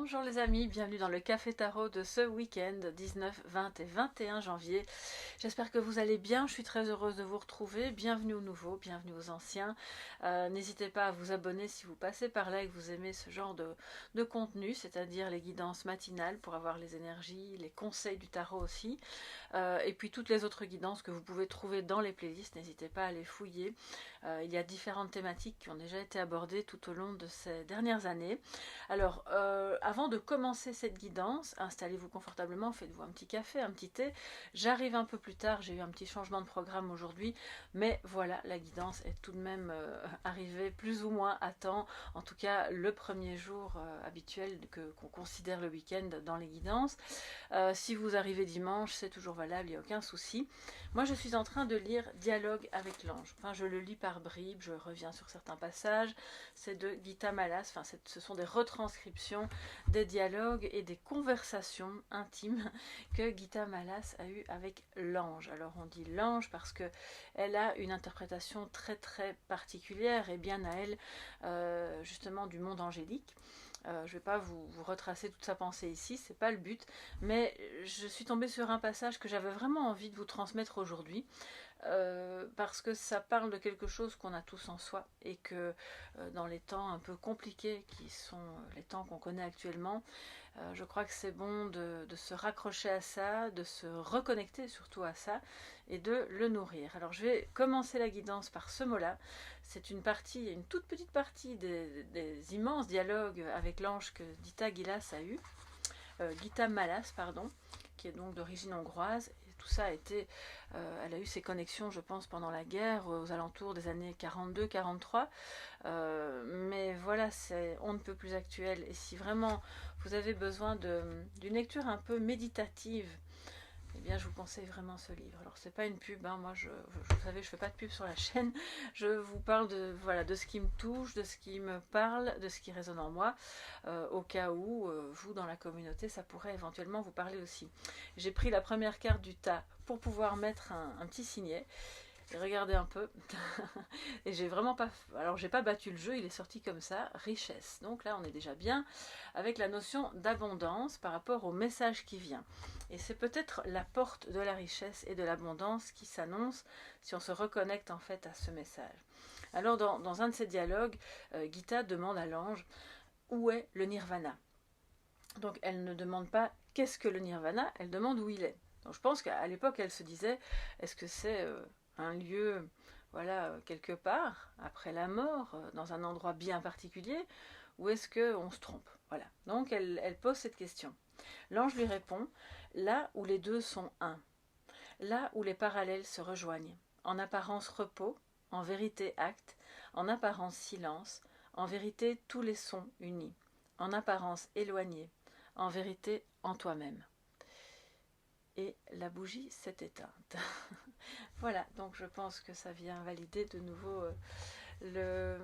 Bonjour les amis, bienvenue dans le Café Tarot de ce week-end 19, 20 et 21 janvier. J'espère que vous allez bien, je suis très heureuse de vous retrouver. Bienvenue aux nouveaux, bienvenue aux anciens. N'hésitez pas à vous abonner si vous passez par là et que vous aimez ce genre de contenu, c'est-à-dire les guidances matinales pour avoir les énergies, les conseils du tarot aussi. Et puis toutes les autres guidances que vous pouvez trouver dans les playlists, n'hésitez pas à les fouiller. Il y a différentes thématiques qui ont déjà été abordées tout au long de ces dernières années. Alors, avant de commencer cette guidance, installez-vous confortablement, faites-vous un petit café, un petit thé. J'arrive un peu plus tard, j'ai eu un petit changement de programme aujourd'hui, mais voilà, la guidance est tout de même arrivée plus ou moins à temps, en tout cas le premier jour habituel qu'on considère le week-end dans les guidances. Si vous arrivez dimanche, c'est toujours valable, il n'y a aucun souci. Moi, je suis en train de lire Dialogue avec l'ange. Enfin, je le lis par bribes, je reviens sur certains passages. C'est de Gita Malas, enfin, ce sont des retranscriptions des dialogues et des conversations intimes que Gita Malas a eues avec l'ange. Alors, on dit l'ange parce qu'elle a une interprétation très très particulière et bien à elle, justement, du monde angélique. Je ne vais pas vous retracer toute sa pensée ici, c'est pas le but, mais je suis tombée sur un passage que j'avais vraiment envie de vous transmettre aujourd'hui, parce que ça parle de quelque chose qu'on a tous en soi et que dans les temps un peu compliqués qui sont les temps qu'on connaît actuellement, je crois que c'est bon de se raccrocher à ça, de se reconnecter surtout à ça et de le nourrir. Alors je vais commencer la guidance par ce mot-là. C'est une partie, une toute petite partie des immenses dialogues avec l'ange que Gita Malas, pardon, qui est donc d'origine hongroise. Et tout ça a été, elle a eu ses connexions, je pense, pendant la guerre, aux alentours des années 42-43. Mais voilà, on ne peut plus actuel. Et si vraiment vous avez besoin d'une lecture un peu méditative, eh bien, je vous conseille vraiment ce livre. Alors, c'est pas une pub, hein. Moi, vous savez, je fais pas de pub sur la chaîne. Je vous parle de ce qui me touche, de ce qui me parle, de ce qui résonne en moi, au cas où, vous, dans la communauté, ça pourrait éventuellement vous parler aussi. J'ai pris la première carte du tas pour pouvoir mettre un petit signet. Et regardez un peu. Et j'ai vraiment pas... Alors, j'ai pas battu le jeu, il est sorti comme ça, richesse. Donc là, on est déjà bien avec la notion d'abondance par rapport au message qui vient. Et c'est peut-être la porte de la richesse et de l'abondance qui s'annonce si on se reconnecte en fait à ce message. Alors, dans un de ces dialogues, Gita demande à l'ange où est le nirvana. Donc, elle ne demande pas qu'est-ce que le nirvana, elle demande où il est. Donc, je pense qu'à l'époque, elle se disait est-ce que c'est un lieu, voilà, quelque part, après la mort, dans un endroit bien particulier, ou est-ce qu'on se trompe? Voilà. Donc elle pose cette question. L'ange lui répond, là où les deux sont un, là où les parallèles se rejoignent, en apparence repos, en vérité acte, en apparence silence, en vérité tous les sons unis, en apparence éloignés, en vérité en toi-même. Et la bougie s'est éteinte. Voilà, donc je pense que ça vient valider de nouveau le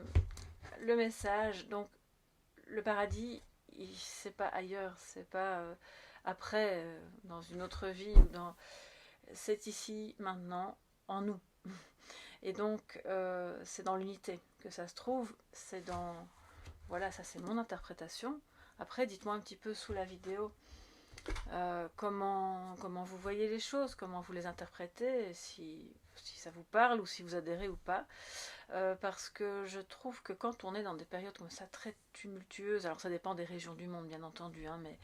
message. Donc le paradis, c'est pas ailleurs, c'est pas après, dans une autre vie, c'est ici, maintenant, en nous. Et donc c'est dans l'unité que ça se trouve, c'est dans... Voilà, ça c'est mon interprétation. Après, dites-moi un petit peu sous la vidéo comment vous voyez les choses, comment vous les interprétez, si ça vous parle ou si vous adhérez ou pas. Parce que je trouve que quand on est dans des périodes comme ça très tumultueuses, alors ça dépend des régions du monde bien entendu, hein, mais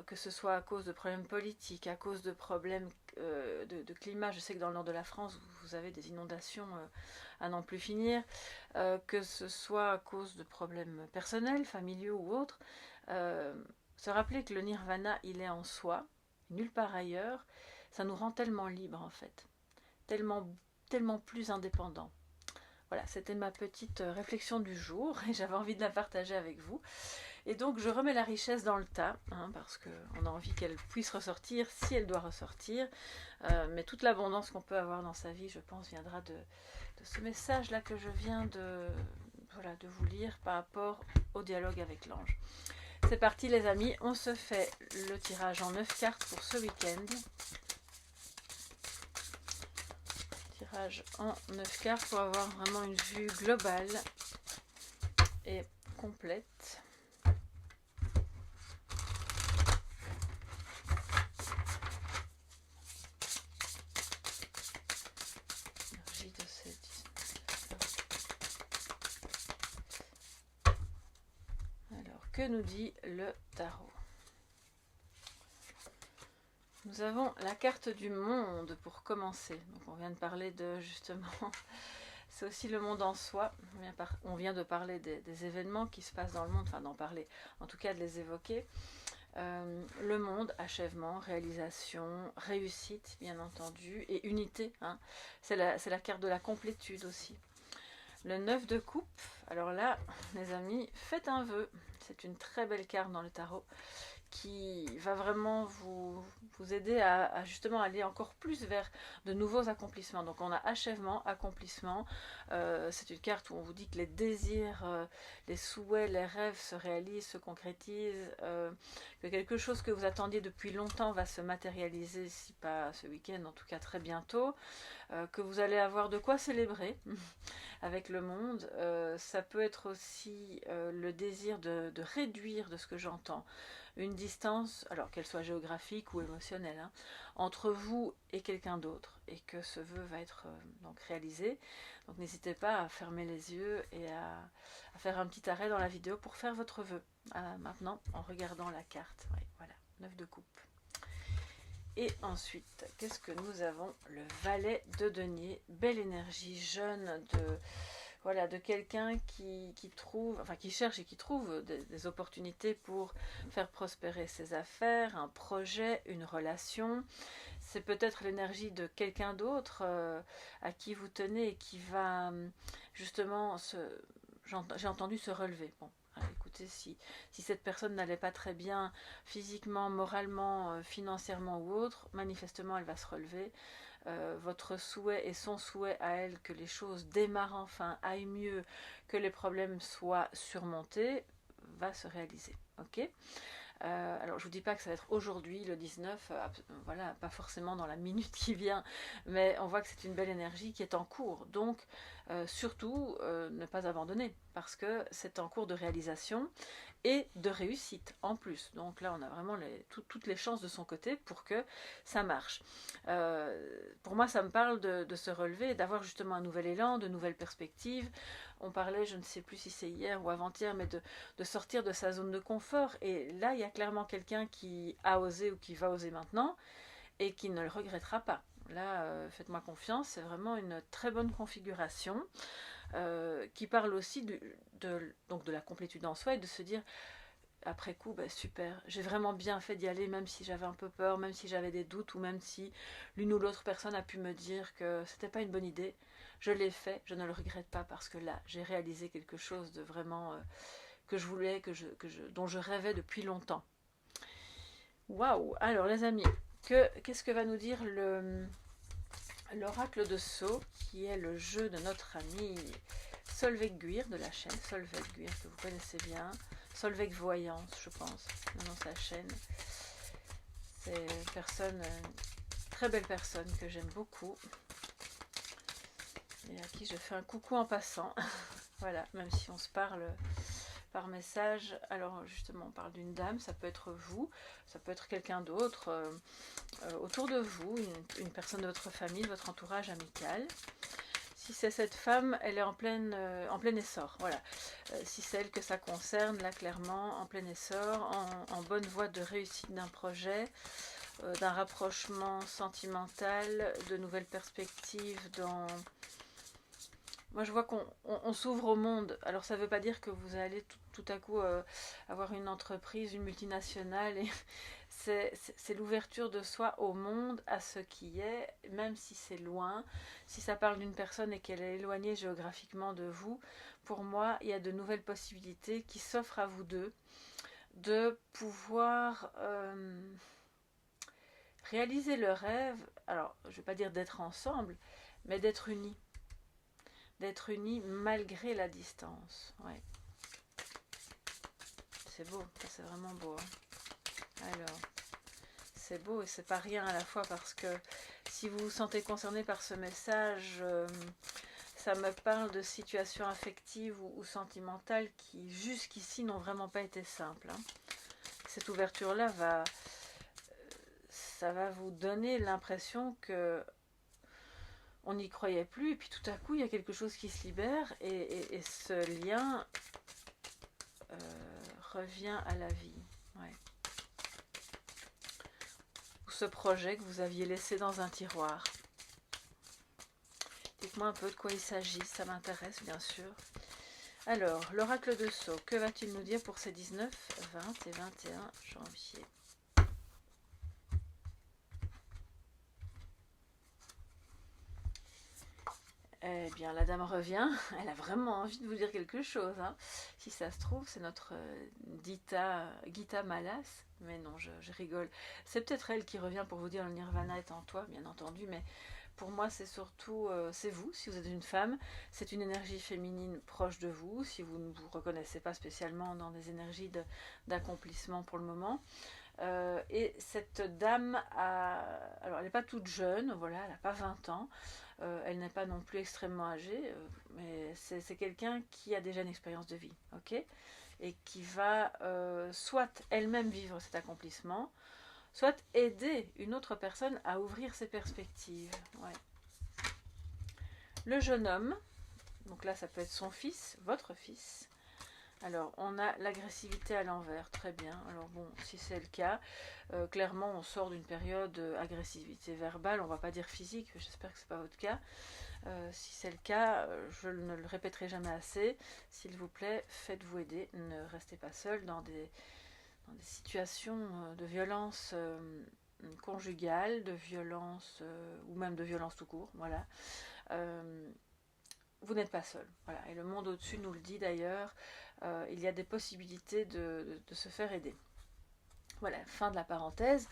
que ce soit à cause de problèmes politiques, à cause de problèmes de climat, je sais que dans le nord de la France vous avez des inondations à n'en plus finir, que ce soit à cause de problèmes personnels, familiaux ou autres, se rappeler que le nirvana il est en soi, nulle part ailleurs, ça nous rend tellement libres en fait, tellement plus indépendants. Voilà, c'était ma petite réflexion du jour et j'avais envie de la partager avec vous. Et donc je remets la richesse dans le tas, hein, parce qu'on a envie qu'elle puisse ressortir si elle doit ressortir. Mais toute l'abondance qu'on peut avoir dans sa vie, je pense, viendra de ce message-là que je viens de vous lire par rapport au dialogue avec l'ange. C'est parti les amis, on se fait le tirage en 9 cartes pour ce week-end. Tirage en 9 cartes pour avoir vraiment une vue globale et complète. que nous dit le tarot? Nous avons la carte du monde pour commencer. Donc on vient de parler de justement, c'est aussi le monde en soi. On vient de parler des événements qui se passent dans le monde, enfin d'en parler, en tout cas de les évoquer. Le monde, achèvement, réalisation, réussite bien entendu, et unité. Hein. C'est la carte de la complétude aussi. Le 9 de coupe, alors là, les amis, faites un vœu. C'est une très belle carte dans le tarot qui va vraiment vous aider à justement aller encore plus vers de nouveaux accomplissements. Donc on a achèvement, accomplissement. C'est une carte où on vous dit que les désirs, les souhaits, les rêves se réalisent, se concrétisent, que quelque chose que vous attendiez depuis longtemps va se matérialiser, si pas ce week-end, en tout cas très bientôt, que vous allez avoir de quoi célébrer avec le monde. Ça peut être aussi le désir de réduire, de ce que j'entends, une distance, alors qu'elle soit géographique ou émotionnelle, hein, entre vous et quelqu'un d'autre, et que ce vœu va être donc réalisé. Donc n'hésitez pas à fermer les yeux et à faire un petit arrêt dans la vidéo pour faire votre vœu. Maintenant, en regardant la carte. Oui, voilà, 9 de coupe. Et ensuite, qu'est-ce que nous avons? Le valet de denier, belle énergie, jeune, voilà, de quelqu'un qui trouve, enfin qui cherche et qui trouve des opportunités pour faire prospérer ses affaires, un projet, une relation. C'est peut-être l'énergie de quelqu'un d'autre à qui vous tenez et qui va justement j'ai entendu se relever. Bon, écoutez, si cette personne n'allait pas très bien physiquement, moralement, financièrement ou autre, manifestement elle va se relever. Votre souhait et son souhait à elle que les choses démarrent enfin, aillent mieux, que les problèmes soient surmontés, va se réaliser. Ok ? Alors je vous dis pas que ça va être aujourd'hui, le 19, voilà, pas forcément dans la minute qui vient, mais on voit que c'est une belle énergie qui est en cours. Donc surtout ne pas abandonner, parce que c'est en cours de réalisation et de réussite en plus. Donc là on a vraiment toutes les chances de son côté pour que ça marche. Pour moi ça me parle de se relever, d'avoir justement un nouvel élan, de nouvelles perspectives. On parlait, je ne sais plus si c'est hier ou avant-hier, mais de sortir de sa zone de confort. Et là, il y a clairement quelqu'un qui a osé ou qui va oser maintenant et qui ne le regrettera pas. Là, faites-moi confiance, c'est vraiment une très bonne configuration qui parle aussi donc de la complétude en soi et de se dire après coup, bah super, j'ai vraiment bien fait d'y aller, même si j'avais un peu peur, même si j'avais des doutes, ou même si l'une ou l'autre personne a pu me dire que c'était pas une bonne idée. Je l'ai fait, je ne le regrette pas parce que là, j'ai réalisé quelque chose de vraiment que je voulais, dont je rêvais depuis longtemps. Waouh! Alors les amis, qu'est-ce que va nous dire l'oracle de Sceaux, qui est le jeu de notre ami Solveig Guir de la chaîne Solveig Guir, que vous connaissez bien. Solveig Voyance, je pense, dans sa chaîne. C'est une très belle personne que j'aime beaucoup et à qui je fais un coucou en passant. Voilà, même si on se parle par message. Alors justement, on parle d'une dame, ça peut être vous, ça peut être quelqu'un d'autre autour de vous, une personne de votre famille, de votre entourage amical. Si c'est cette femme, elle est en plein essor. Voilà. Si c'est elle que ça concerne, là clairement, en plein essor, en bonne voie de réussite d'un projet, d'un rapprochement sentimental, de nouvelles perspectives dans... Moi je vois qu'on s'ouvre au monde. Alors ça ne veut pas dire que vous allez tout à coup avoir une entreprise, une multinationale et... C'est l'ouverture de soi au monde, à ce qui est, même si c'est loin. Si ça parle d'une personne et qu'elle est éloignée géographiquement de vous, pour moi, il y a de nouvelles possibilités qui s'offrent à vous deux, de pouvoir réaliser le rêve, alors je ne vais pas dire d'être ensemble, mais d'être unis. D'être unis malgré la distance. Ouais. C'est beau, c'est vraiment beau. Hein. Alors... c'est beau et c'est pas rien à la fois parce que si vous vous sentez concerné par ce message, ça me parle de situations affectives ou sentimentales qui jusqu'ici n'ont vraiment pas été simples. Hein. Cette ouverture-là ça va vous donner l'impression que on n'y croyait plus et puis tout à coup il y a quelque chose qui se libère et ce lien revient à la vie. Ouais. Ou ce projet que vous aviez laissé dans un tiroir. Dites-moi un peu de quoi il s'agit, ça m'intéresse bien sûr. Alors, l'oracle de Sceaux, que va-t-il nous dire pour ces 19, 20 et 21 janvier? Eh bien, la dame revient, elle a vraiment envie de vous dire quelque chose. Hein. Si ça se trouve, c'est notre Gita Malas. Mais non, je rigole. C'est peut-être elle qui revient pour vous dire le nirvana est en toi, bien entendu. Mais pour moi, c'est surtout, c'est vous, si vous êtes une femme. C'est une énergie féminine proche de vous, si vous ne vous reconnaissez pas spécialement dans des énergies d'accomplissement pour le moment. Et cette dame, alors elle n'est pas toute jeune, voilà, elle n'a pas 20 ans. Elle n'est pas non plus extrêmement âgée, mais c'est quelqu'un qui a déjà une expérience de vie, ok, et qui va soit elle-même vivre cet accomplissement, soit aider une autre personne à ouvrir ses perspectives. Ouais. Le jeune homme, donc là ça peut être son fils, votre fils. Alors, on a l'agressivité à l'envers, très bien. Alors bon, si c'est le cas, clairement, on sort d'une période agressivité verbale, on ne va pas dire physique, j'espère que ce n'est pas votre cas. Si c'est le cas, je ne le répéterai jamais assez. S'il vous plaît, faites-vous aider, ne restez pas seul dans des situations de violence conjugale, de violence, ou même de violence tout court, voilà. Vous n'êtes pas seul, voilà. Et le monde au-dessus nous le dit d'ailleurs. Il y a des possibilités de se faire aider. Voilà, fin de la parenthèse.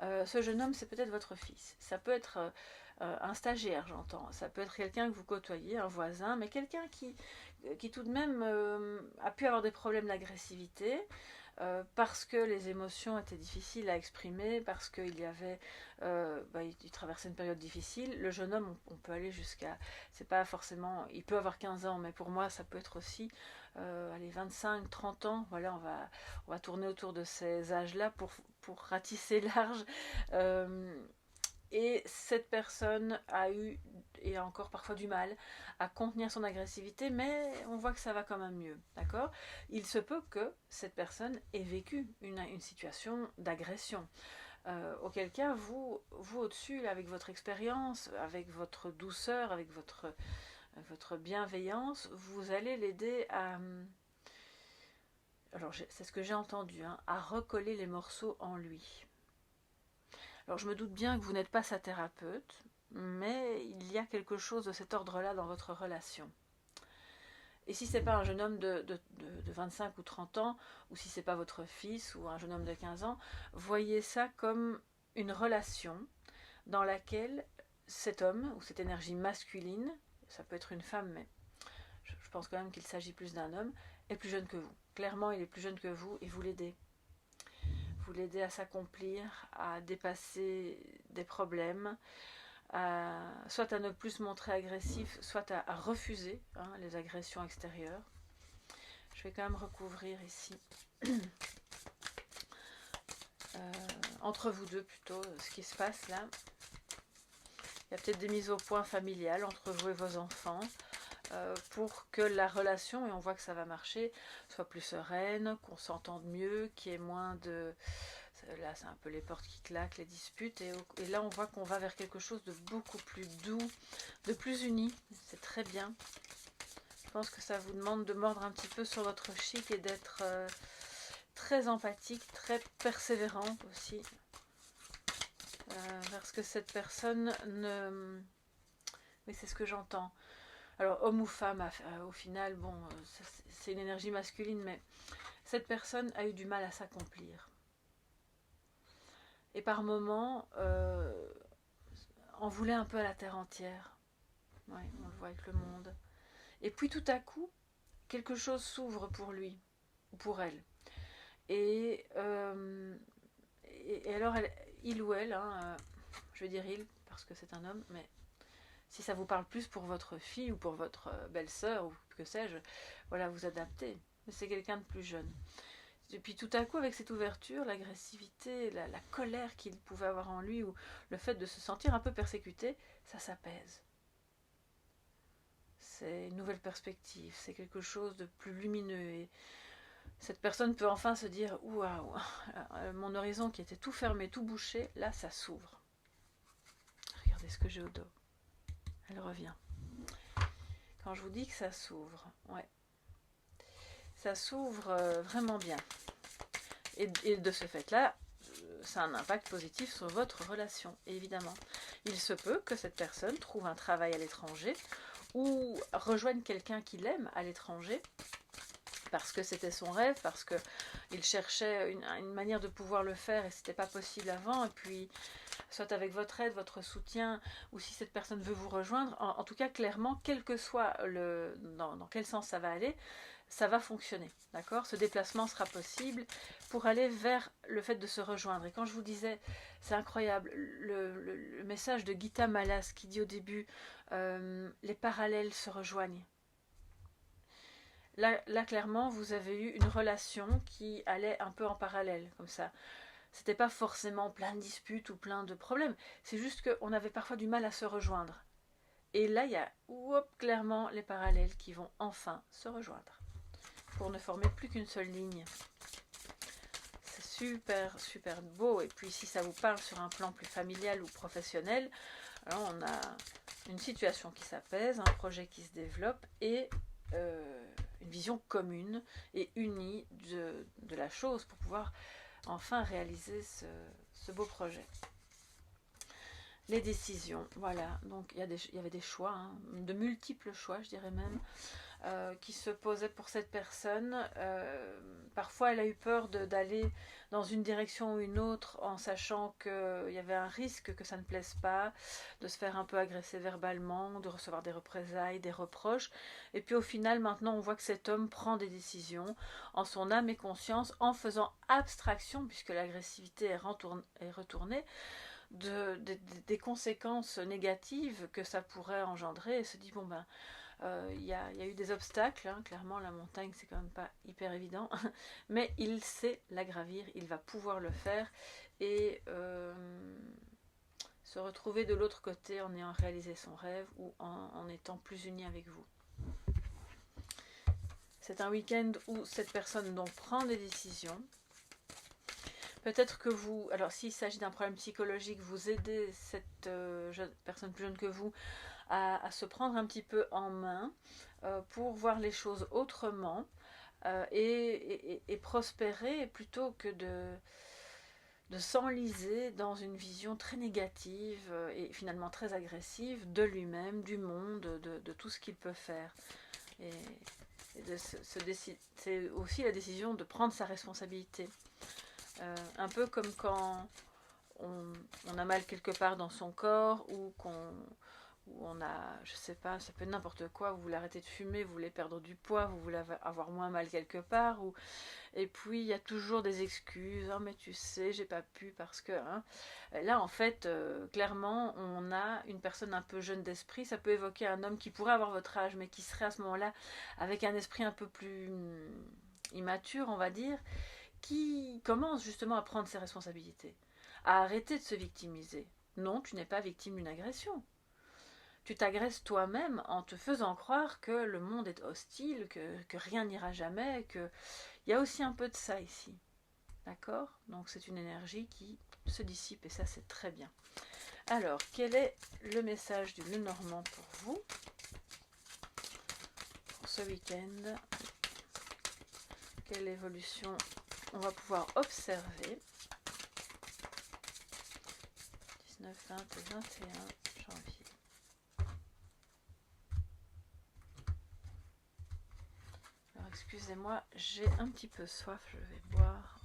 Ce jeune homme, c'est peut-être votre fils. Ça peut être un stagiaire, j'entends. Ça peut être quelqu'un que vous côtoyez, un voisin, mais quelqu'un qui tout de même a pu avoir des problèmes d'agressivité. Parce que les émotions étaient difficiles à exprimer, parce qu'il y avait, il traversait une période difficile. Le jeune homme, on peut aller jusqu'à, c'est pas forcément, il peut avoir 15 ans, mais pour moi ça peut être aussi, allez, 25, 30 ans. Voilà, on va tourner autour de ces âges-là pour ratisser large. Et cette personne a eu, et a encore parfois du mal, à contenir son agressivité, mais on voit que ça va quand même mieux, d'accord? Il se peut que cette personne ait vécu une situation d'agression. Auquel cas, vous au-dessus, avec votre expérience, avec votre douceur, avec votre bienveillance, vous allez l'aider à... Alors, c'est ce que j'ai entendu, hein, à recoller les morceaux en lui. Alors je me doute bien que vous n'êtes pas sa thérapeute, mais il y a quelque chose de cet ordre-là dans votre relation. Et si ce n'est pas un jeune homme de 25 ou 30 ans, ou si ce n'est pas votre fils ou un jeune homme de 15 ans, voyez ça comme une relation dans laquelle cet homme ou cette énergie masculine, ça peut être une femme, mais je pense quand même qu'il s'agit plus d'un homme, est plus jeune que vous. Clairement, il est plus jeune que vous et vous l'aidez. Vous l'aidez à s'accomplir, à dépasser des problèmes, soit à ne plus se montrer agressif, soit à refuser les agressions extérieures. Je vais quand même recouvrir ici, entre vous deux plutôt, ce qui se passe là. Il y a peut-être des mises au point familiales entre vous et vos enfants, pour que la relation, et on voit que ça va marcher, soit plus sereine, qu'on s'entende mieux, qu'il y ait moins de... Là, c'est un peu les portes qui claquent, les disputes, et là, on voit qu'on va vers quelque chose de beaucoup plus doux, de plus uni. C'est très bien. Je pense que ça vous demande de mordre un petit peu sur votre chic et d'être très empathique, très persévérant aussi, parce que cette personne ne... Oui, c'est ce que j'entends. Alors, homme ou femme, au final, bon, c'est une énergie masculine, mais cette personne a eu du mal à s'accomplir. Et par moments, en voulait un peu à la terre entière. Ouais, on le voit avec le monde. Et puis tout à coup, quelque chose s'ouvre pour lui, ou pour elle. Et alors, il ou elle, je vais dire il, parce que c'est un homme, mais si ça vous parle plus pour votre fille ou pour votre belle-sœur, ou que sais-je, voilà, vous adaptez. Mais c'est quelqu'un de plus jeune. Et puis tout à coup, avec cette ouverture, l'agressivité, la colère qu'il pouvait avoir en lui, ou le fait de se sentir un peu persécuté, ça s'apaise. C'est une nouvelle perspective, c'est quelque chose de plus lumineux. Et Cette personne peut enfin se dire, waouh, mon horizon qui était tout fermé, tout bouché, là ça s'ouvre. Regardez ce que j'ai au dos. Elle revient. Quand je vous dis que ça s'ouvre, ouais, ça s'ouvre vraiment bien. Et de ce fait-là, ça a un impact positif sur votre relation, évidemment. Il se peut que cette personne trouve un travail à l'étranger ou rejoigne quelqu'un qu'il aime à l'étranger, parce que c'était son rêve, parce qu'il cherchait une manière de pouvoir le faire et ce n'était pas possible avant, et puis soit avec votre aide, votre soutien, ou si cette personne veut vous rejoindre, en tout cas clairement, quel que soit dans quel sens ça va aller, ça va fonctionner, d'accord? Ce déplacement sera possible pour aller vers le fait de se rejoindre. Et quand je vous disais, c'est incroyable, le message de Gita Malas qui dit au début, les parallèles se rejoignent. Là, clairement, vous avez eu une relation qui allait un peu en parallèle, comme ça. C'était pas forcément plein de disputes ou plein de problèmes, c'est juste qu'on avait parfois du mal à se rejoindre. Et là, il y a clairement les parallèles qui vont enfin se rejoindre, pour ne former plus qu'une seule ligne. C'est super, super beau. Et puis, si ça vous parle sur un plan plus familial ou professionnel, alors on a une situation qui s'apaise, un projet qui se développe et une vision commune et unie de la chose pour pouvoir enfin réaliser ce beau projet. Les décisions, voilà, donc il y avait des choix, hein, de multiples choix, je dirais même, qui se posaient pour cette personne. Parfois, elle a eu peur d'aller dans une direction ou une autre en sachant qu'il y avait un risque que ça ne plaise pas, de se faire un peu agresser verbalement, de recevoir des représailles, des reproches. Et puis au final, maintenant, on voit que cet homme prend des décisions en son âme et conscience, en faisant abstraction, puisque l'agressivité est retournée, des conséquences négatives que ça pourrait engendrer, et se dit, bon ben, y a eu des obstacles, hein, clairement la montagne c'est quand même pas hyper évident, mais il sait la gravir, il va pouvoir le faire et se retrouver de l'autre côté en ayant réalisé son rêve ou en étant plus uni avec vous. C'est un week-end où cette personne donc prend des décisions. Peut-être que vous, alors s'il s'agit d'un problème psychologique, vous aidez cette personne plus jeune que vous à se prendre un petit peu en main pour voir les choses autrement et prospérer plutôt que de s'enliser dans une vision très négative et finalement très agressive de lui-même, du monde, de tout ce qu'il peut faire. Et c'est aussi la décision de prendre sa responsabilité. Un peu comme quand on a mal quelque part dans son corps ou où on a, je sais pas, ça peut être n'importe quoi, vous voulez arrêter de fumer, vous voulez perdre du poids, vous voulez avoir moins mal quelque part, et puis il y a toujours des excuses, oh mais tu sais, j'ai pas pu parce que, hein. Là en fait, clairement, on a une personne un peu jeune d'esprit, ça peut évoquer un homme qui pourrait avoir votre âge, mais qui serait à ce moment-là avec un esprit un peu plus immature, on va dire, qui commence justement à prendre ses responsabilités, à arrêter de se victimiser. Non, tu n'es pas victime d'une agression. Tu t'agresses toi-même en te faisant croire que le monde est hostile, que rien n'ira jamais, qu'il y a aussi un peu de ça ici. D'accord? Donc c'est une énergie qui se dissipe et ça c'est très bien. Alors, quel est le message du Lenormand pour vous pour ce week-end? Quelle évolution on va pouvoir observer? 19, 20 et 21 janvier. Alors excusez-moi, j'ai un petit peu soif, je vais boire.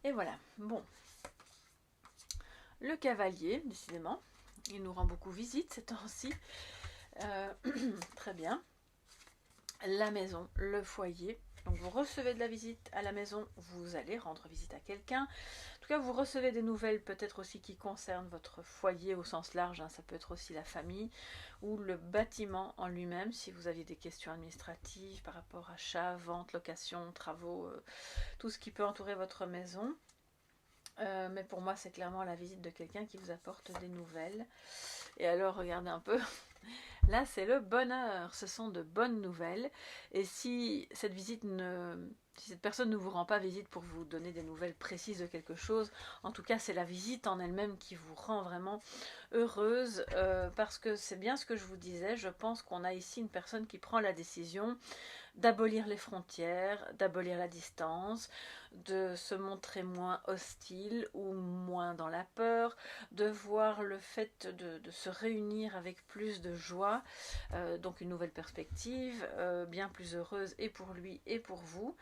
Et voilà, bon. Le cavalier, décidément, il nous rend beaucoup visite ces temps-ci. Très bien. La maison, le foyer. Donc vous recevez de la visite à la maison, vous allez rendre visite à quelqu'un. En tout cas, vous recevez des nouvelles peut-être aussi qui concernent votre foyer au sens large, hein. Ça peut être aussi la famille ou le bâtiment en lui-même, si vous aviez des questions administratives par rapport à achat, vente, location, travaux, tout ce qui peut entourer votre maison. Mais pour moi, c'est clairement la visite de quelqu'un qui vous apporte des nouvelles. Et alors, regardez un peu, Là, c'est le bonheur, ce sont de bonnes nouvelles. Et si cette visite si cette personne ne vous rend pas visite pour vous donner des nouvelles précises de quelque chose, en tout cas, c'est la visite en elle-même qui vous rend vraiment heureuse, parce que c'est bien ce que je vous disais, je pense qu'on a ici une personne qui prend la décision d'abolir les frontières, d'abolir la distance, de se montrer moins hostile ou moins dans la peur, de voir le fait de se réunir avec plus de joie, donc une nouvelle perspective, bien plus heureuse et pour lui et pour vous.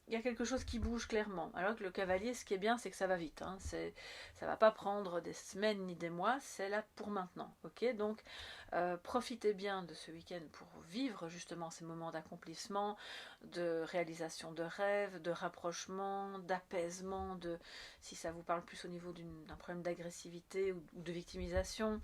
Il y a quelque chose qui bouge clairement. Alors que le cavalier, ce qui est bien, c'est que ça va vite. Hein. Ça va pas prendre des semaines ni des mois, c'est là pour maintenant. Ok, donc profitez bien de ce week-end pour vivre justement ces moments d'accomplissement, de réalisation de rêves, de rapprochement, d'apaisement, si ça vous parle plus au niveau d'un problème d'agressivité ou de victimisation,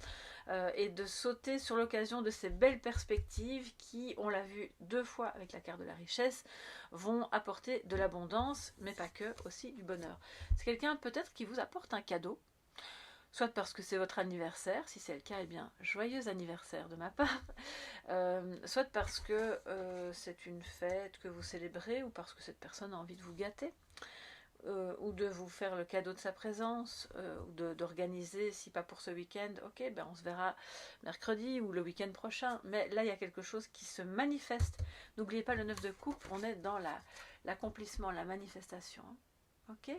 et de sauter sur l'occasion de ces belles perspectives qui, on l'a vu 2 fois avec la carte de la richesse, vont apporter de l'abondance, mais pas que, aussi du bonheur. C'est quelqu'un peut-être qui vous apporte un cadeau, soit parce que c'est votre anniversaire, si c'est le cas, eh bien, joyeux anniversaire de ma part, soit parce que c'est une fête que vous célébrez, ou parce que cette personne a envie de vous gâter, ou de vous faire le cadeau de sa présence, ou d'organiser, si pas pour ce week-end, ok, ben on se verra mercredi ou le week-end prochain, mais là il y a quelque chose qui se manifeste. N'oubliez pas le 9 de coupe, on est dans l'accomplissement, la manifestation, ok.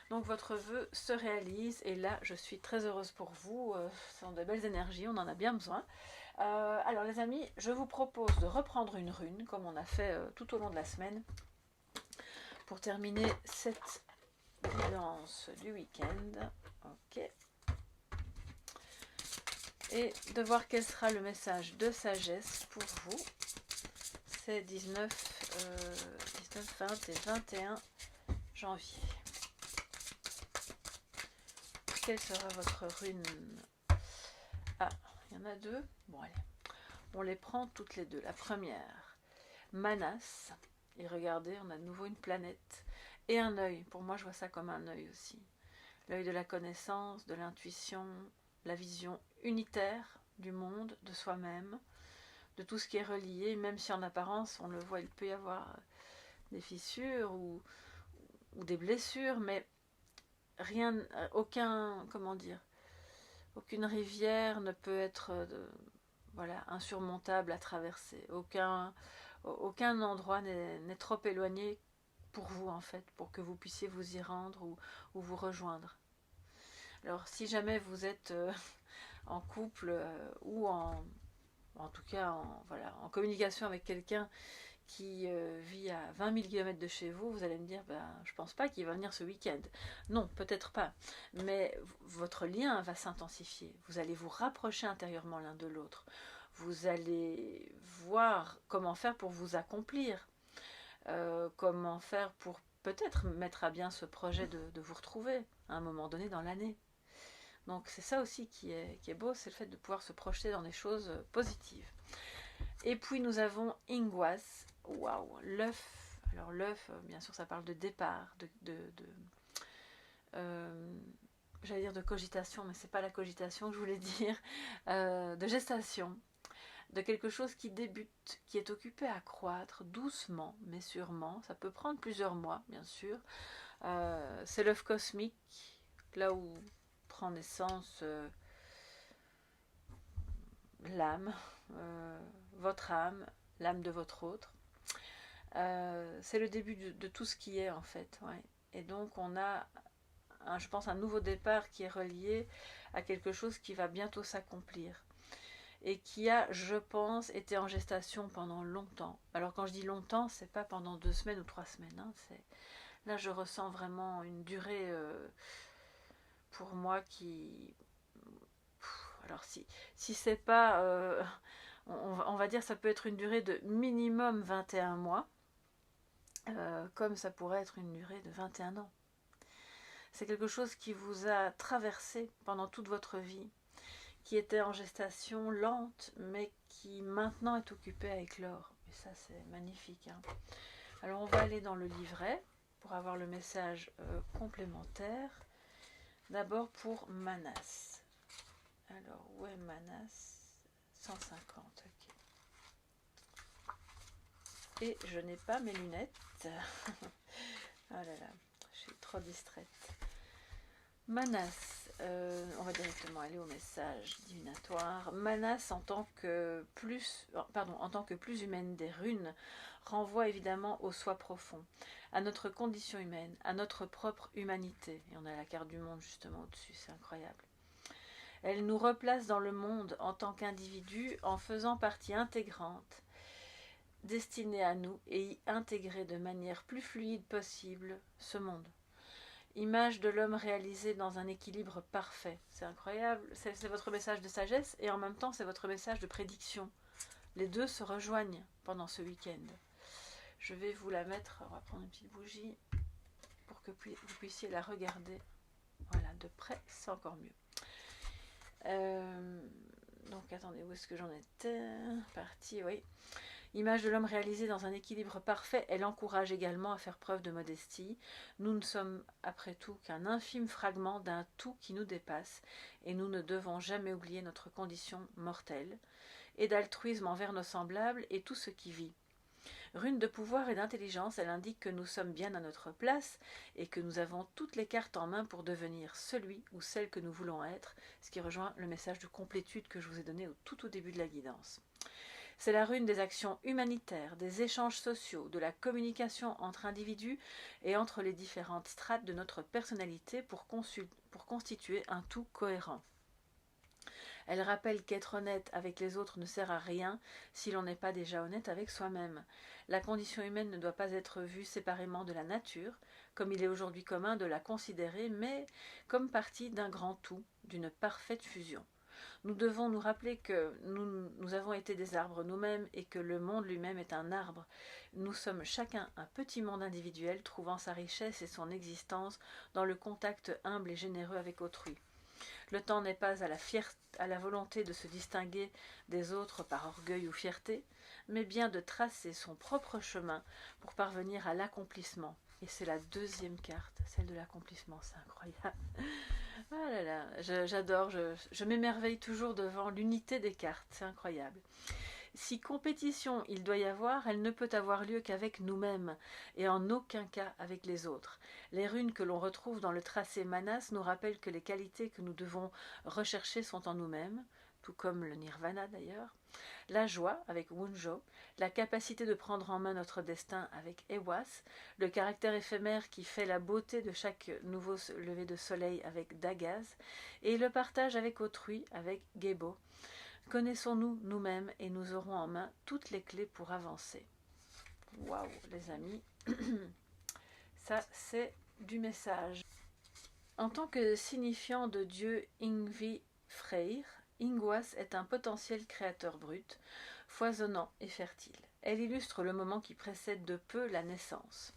Donc votre vœu se réalise et là je suis très heureuse pour vous, ce sont de belles énergies, on en a bien besoin. Alors les amis, je vous propose de reprendre une rune comme on a fait tout au long de la semaine pour terminer cette guidance du week-end. Ok. Et de voir quel sera le message de sagesse pour vous. C'est 19, 20 et 21 janvier. Quelle sera votre rune? Ah, il y en a 2. Bon, allez. On les prend toutes les 2. La première, Manas. Et regardez, on a de nouveau une planète. Et un œil. Pour moi, je vois ça comme un œil aussi. L'œil de la connaissance, de l'intuition, la vision unitaire du monde, de soi-même, de tout ce qui est relié, même si en apparence, on le voit, il peut y avoir des fissures ou des blessures, mais rien, comment dire, aucune rivière ne peut être voilà, insurmontable à traverser. Aucun endroit n'est trop éloigné pour vous, en fait, pour que vous puissiez vous y rendre ou vous rejoindre. Alors, si jamais vous êtes en couple ou en tout cas en communication avec quelqu'un qui vit à 20 000 km de chez vous, vous allez me dire, je pense pas qu'il va venir ce week-end. Non, peut-être pas. Mais votre lien va s'intensifier. Vous allez vous rapprocher intérieurement l'un de l'autre. Vous allez voir comment faire pour vous accomplir. Comment faire pour peut-être mettre à bien ce projet de vous retrouver à un moment donné dans l'année. Donc c'est ça aussi qui est beau, c'est le fait de pouvoir se projeter dans des choses positives. Et puis nous avons Ingwas. Waouh, l'œuf. Alors l'œuf, bien sûr, ça parle de départ, j'allais dire de cogitation, mais c'est pas la cogitation que je voulais dire, de gestation, de quelque chose qui débute, qui est occupé à croître doucement, mais sûrement. Ça peut prendre plusieurs mois, bien sûr. C'est l'œuf cosmique, là où prend naissance l'âme, votre âme, l'âme de votre autre. C'est le début de tout ce qui est, en fait. Ouais. Et donc on a, je pense, un nouveau départ qui est relié à quelque chose qui va bientôt s'accomplir. Et qui a, je pense, été en gestation pendant longtemps. Alors quand je dis longtemps, c'est pas pendant 2 semaines ou 3 semaines. Hein, là, je ressens vraiment une durée pour moi qui... Alors si c'est pas... on va dire ça peut être une durée de minimum 21 mois, comme ça pourrait être une durée de 21 ans. C'est quelque chose qui vous a traversé pendant toute votre vie, qui était en gestation lente, mais qui maintenant est occupé à éclore. Et ça, c'est magnifique. Hein. Alors, on va aller dans le livret pour avoir le message complémentaire. D'abord pour Manas. Alors, où est Manas? 150, ok. Et je n'ai pas mes lunettes. Oh là là, je suis trop distraite. Manas, on va directement aller au message divinatoire. Manas en tant que plus humaine des runes renvoie évidemment au soi profond, à notre condition humaine, à notre propre humanité. Et on a la carte du monde justement au-dessus, c'est incroyable. Elle nous replace dans le monde en tant qu'individu en faisant partie intégrante, destinée à nous et y intégrer de manière plus fluide possible ce monde. Image de l'homme réalisé dans un équilibre parfait. C'est incroyable, c'est votre message de sagesse et en même temps c'est votre message de prédiction. Les deux se rejoignent pendant ce week-end. Je vais vous la mettre, on va prendre une petite bougie pour que vous puissiez la regarder. Voilà, de près c'est encore mieux. Donc attendez, où est-ce que j'en étais? Parti, oui. Image de l'homme réalisé dans un équilibre parfait, elle encourage également à faire preuve de modestie. Nous ne sommes après tout qu'un infime fragment d'un tout qui nous dépasse, et nous ne devons jamais oublier notre condition mortelle, et d'altruisme envers nos semblables et tout ce qui vit. Rune de pouvoir et d'intelligence, elle indique que nous sommes bien à notre place et que nous avons toutes les cartes en main pour devenir celui ou celle que nous voulons être, ce qui rejoint le message de complétude que je vous ai donné tout au début de la guidance. C'est la rune des actions humanitaires, des échanges sociaux, de la communication entre individus et entre les différentes strates de notre personnalité pour constituer un tout cohérent. Elle rappelle qu'être honnête avec les autres ne sert à rien si l'on n'est pas déjà honnête avec soi-même. La condition humaine ne doit pas être vue séparément de la nature, comme il est aujourd'hui commun de la considérer, mais comme partie d'un grand tout, d'une parfaite fusion. Nous devons nous rappeler que nous avons été des arbres nous-mêmes et que le monde lui-même est un arbre. Nous sommes chacun un petit monde individuel trouvant sa richesse et son existence dans le contact humble et généreux avec autrui. Le temps n'est pas à la volonté de se distinguer des autres par orgueil ou fierté, mais bien de tracer son propre chemin pour parvenir à l'accomplissement. Et c'est la deuxième carte, celle de l'accomplissement, c'est incroyable. Ah là là, j'adore, je m'émerveille toujours devant l'unité des cartes, c'est incroyable. Si compétition il doit y avoir, elle ne peut avoir lieu qu'avec nous-mêmes, et en aucun cas avec les autres. Les runes que l'on retrouve dans le tracé Manas nous rappellent que les qualités que nous devons rechercher sont en nous-mêmes, tout comme le nirvana d'ailleurs, la joie avec Wunjo, la capacité de prendre en main notre destin avec Ewas, le caractère éphémère qui fait la beauté de chaque nouveau lever de soleil avec Dagaz, et le partage avec autrui avec Gebo. Connaissons-nous nous-mêmes et nous aurons en main toutes les clés pour avancer. Waouh, les amis, ça c'est du message. En tant que signifiant de Dieu Yngvi Freyr, Yngwas est un potentiel créateur brut, foisonnant et fertile. Elle illustre le moment qui précède de peu la naissance.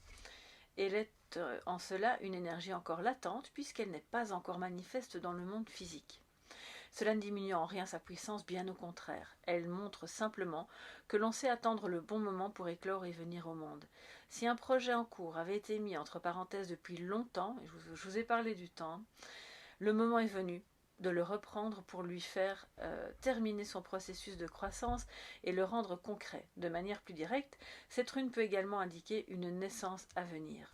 Elle est en cela une énergie encore latente puisqu'elle n'est pas encore manifeste dans le monde physique. Cela ne diminue en rien sa puissance, bien au contraire. Elle montre simplement que l'on sait attendre le bon moment pour éclore et venir au monde. Si un projet en cours avait été mis entre parenthèses depuis longtemps, et je vous ai parlé du temps, le moment est venu de le reprendre pour lui faire terminer son processus de croissance et le rendre concret. De manière plus directe, cette rune peut également indiquer une naissance à venir.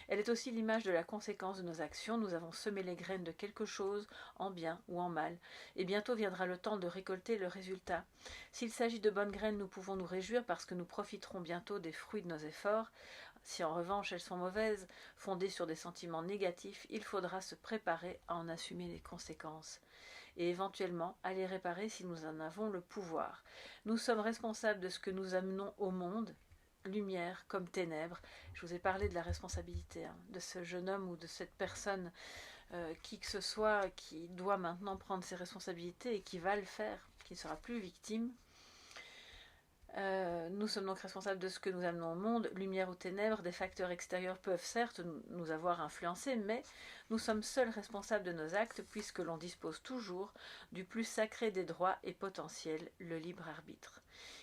Elle est aussi l'image de la conséquence de nos actions. Nous avons semé les graines de quelque chose, en bien ou en mal, et bientôt viendra le temps de récolter le résultat. S'il s'agit de bonnes graines, nous pouvons nous réjouir parce que nous profiterons bientôt des fruits de nos efforts. Si en revanche elles sont mauvaises, fondées sur des sentiments négatifs, il faudra se préparer à en assumer les conséquences et éventuellement à les réparer si nous en avons le pouvoir. Nous sommes responsables de ce que nous amenons au monde, lumière comme ténèbres. Je vous ai parlé de la responsabilité de ce jeune homme ou de cette personne, qui que ce soit, qui doit maintenant prendre ses responsabilités et qui va le faire, qui ne sera plus victime. Nous sommes donc responsables de ce que nous amenons au monde, lumière ou ténèbres. Des facteurs extérieurs peuvent certes nous avoir influencés, mais nous sommes seuls responsables de nos actes puisque l'on dispose toujours du plus sacré des droits et potentiels, le libre arbitre.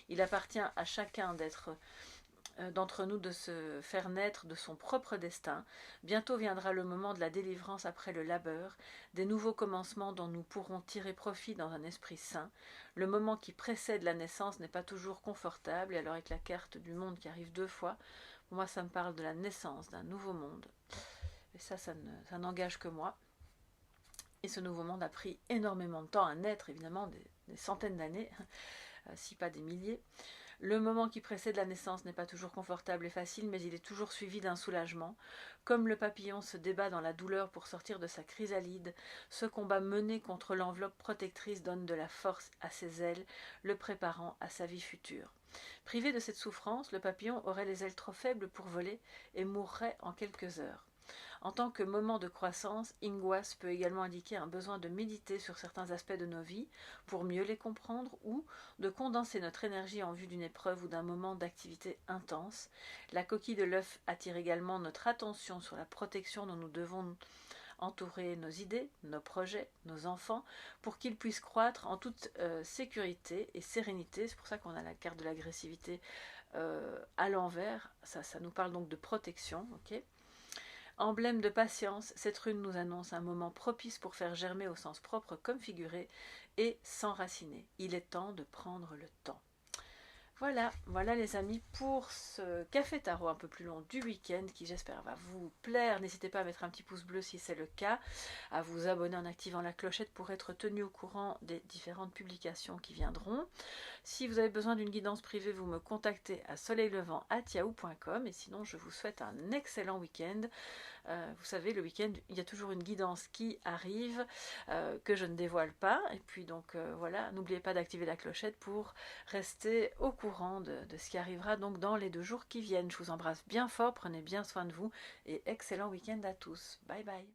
Il appartient à chacun d'être d'entre nous de se faire naître de son propre destin. Bientôt viendra le moment de la délivrance après le labeur, des nouveaux commencements dont nous pourrons tirer profit dans un esprit sain. Le moment qui précède la naissance n'est pas toujours confortable, et alors avec la carte du monde qui arrive 2 fois, pour moi ça me parle de la naissance d'un nouveau monde. Et ça n'engage que moi. Et ce nouveau monde a pris énormément de temps à naître, évidemment, des centaines d'années, si pas des milliers. Le moment qui précède la naissance n'est pas toujours confortable et facile, mais il est toujours suivi d'un soulagement. Comme le papillon se débat dans la douleur pour sortir de sa chrysalide, ce combat mené contre l'enveloppe protectrice donne de la force à ses ailes, le préparant à sa vie future. Privé de cette souffrance, le papillon aurait les ailes trop faibles pour voler et mourrait en quelques heures. En tant que moment de croissance, Ingwas peut également indiquer un besoin de méditer sur certains aspects de nos vies pour mieux les comprendre ou de condenser notre énergie en vue d'une épreuve ou d'un moment d'activité intense. La coquille de l'œuf attire également notre attention sur la protection dont nous devons entourer nos idées, nos projets, nos enfants, pour qu'ils puissent croître en toute sécurité et sérénité. C'est pour ça qu'on a la carte de l'agressivité à l'envers. Ça nous parle donc de protection, ok ? Emblème de patience, cette rune nous annonce un moment propice pour faire germer au sens propre comme figuré et s'enraciner. Il est temps de prendre le temps. Voilà les amis pour ce café tarot un peu plus long du week-end qui j'espère va vous plaire. N'hésitez pas à mettre un petit pouce bleu si c'est le cas, à vous abonner en activant la clochette pour être tenu au courant des différentes publications qui viendront. Si vous avez besoin d'une guidance privée, vous me contactez à soleillevent@yahoo.com et sinon je vous souhaite un excellent week-end. Vous savez, le week-end, il y a toujours une guidance qui arrive, que je ne dévoile pas. Et puis donc voilà, n'oubliez pas d'activer la clochette pour rester au courant de ce qui arrivera donc dans les 2 jours qui viennent. Je vous embrasse bien fort, prenez bien soin de vous et excellent week-end à tous. Bye bye.